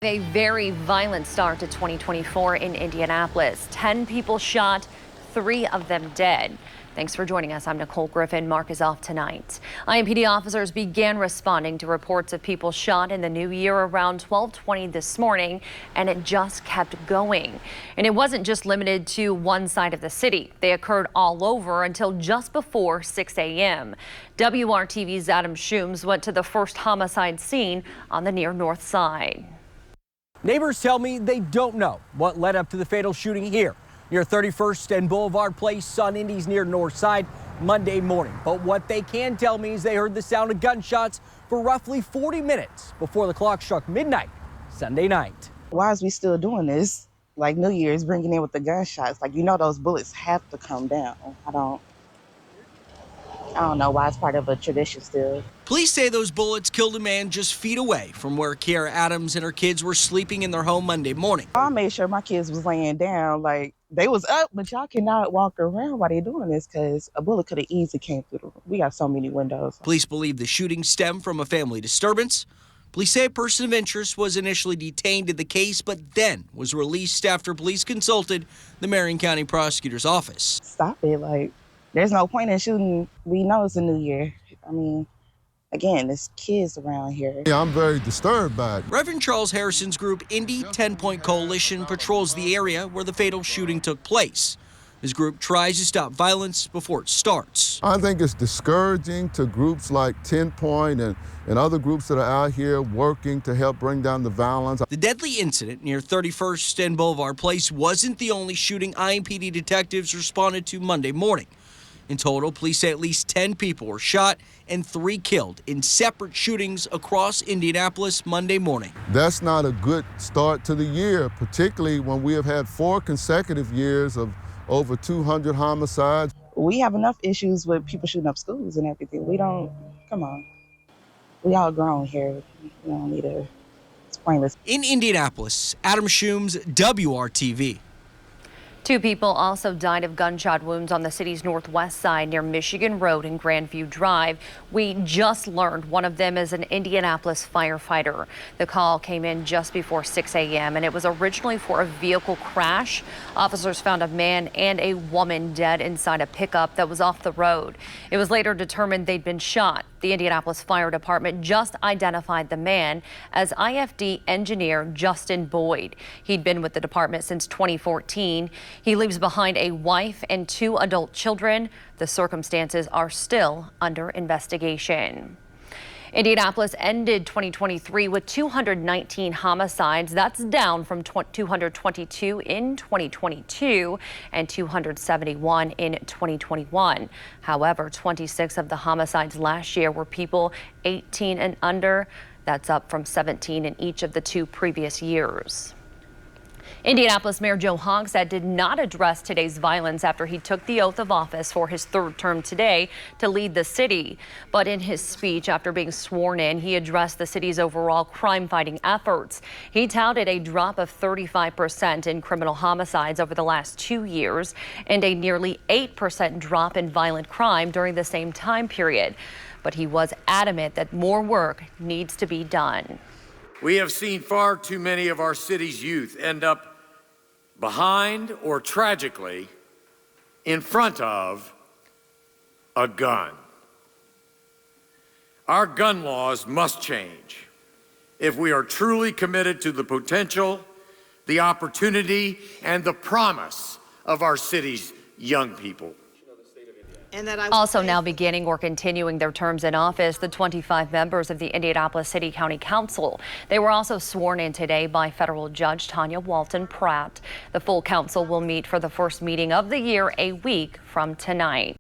A very violent start to 2024 in Indianapolis. 10 people shot, 3 of them dead. Thanks for joining us. I'm Nicole Griffin. Mark is off tonight. IMPD officers began responding to reports of people shot in the new year around 12:20 this morning, and it just kept going. And it wasn't just limited to one side of the city. They occurred all over until just before 6 a.m. WRTV's Adam Schooms went to the first homicide scene on the near north side. Neighbors tell me they don't know what led up to the fatal shooting here near 31st and Boulevard Place on Indy's near north side Monday morning. But what they can tell me is they heard the sound of gunshots for roughly 40 minutes before the clock struck midnight Sunday night. Why is we still doing this? Like New Year's, bringing in with the gunshots. Like, you know, those bullets have to come down. I don't know why it's part of a tradition still. Police say those bullets killed a man just feet away from where Kiara Adams and her kids were sleeping in their home Monday morning. I made sure my kids was laying down, like they was up, but y'all cannot walk around while they're doing this because a bullet could have easily came through the room. We got so many windows. Police believe the shooting stemmed from a family disturbance. Police say a person of interest was initially detained in the case, but then was released after police consulted the Marion County Prosecutor's Office. Stop it, like there's no point in shooting. We know it's a new year. I mean, again, there's kids around here. Yeah, I'm very disturbed by it. Reverend Charles Harrison's group, Indy 10-Point Coalition, patrols the area where the fatal shooting took place. His group tries to stop violence before it starts. I think it's discouraging to groups like 10 Point and other groups that are out here working to help bring down the violence. The deadly incident near 31st and Boulevard Place wasn't the only shooting IMPD detectives responded to Monday morning. In total, police say at least 10 people were shot and 3 killed in separate shootings across Indianapolis Monday morning. That's not a good start to the year, particularly when we have had 4 consecutive years of over 200 homicides. We have enough issues with people shooting up schools and everything. Come on. We all grown here. We don't need to, it's pointless. In Indianapolis, Adam Schooms, WRTV. 2 people also died of gunshot wounds on the city's northwest side near Michigan Road and Grandview Drive. We just learned one of them is an Indianapolis firefighter. The call came in just before 6 a.m. and it was originally for a vehicle crash. Officers found a man and a woman dead inside a pickup that was off the road. It was later determined they'd been shot. The Indianapolis Fire Department just identified the man as IFD engineer Justin Boyd. He'd been with the department since 2014. He leaves behind a wife and 2 adult children. The circumstances are still under investigation. Indianapolis ended 2023 with 219 homicides. That's down from 222 in 2022 and 271 in 2021. However, 26 of the homicides last year were people 18 and under. That's up from 17 in each of the 2 previous years. Indianapolis Mayor Joe Hogsett did not address today's violence after he took the oath of office for his 3rd term today to lead the city. But in his speech after being sworn in, he addressed the city's overall crime-fighting efforts. He touted a drop of 35% in criminal homicides over the last 2 years and a nearly 8% drop in violent crime during the same time period. But he was adamant that more work needs to be done. We have seen far too many of our city's youth end up behind or tragically in front of a gun. Our gun laws must change if we are truly committed to the potential, the opportunity, and the promise of our city's young people. Also now beginning or continuing their terms in office, the 25 members of the Indianapolis City County Council. They were also sworn in today by federal judge Tanya Walton Pratt. The full council will meet for the first meeting of the year a week from tonight.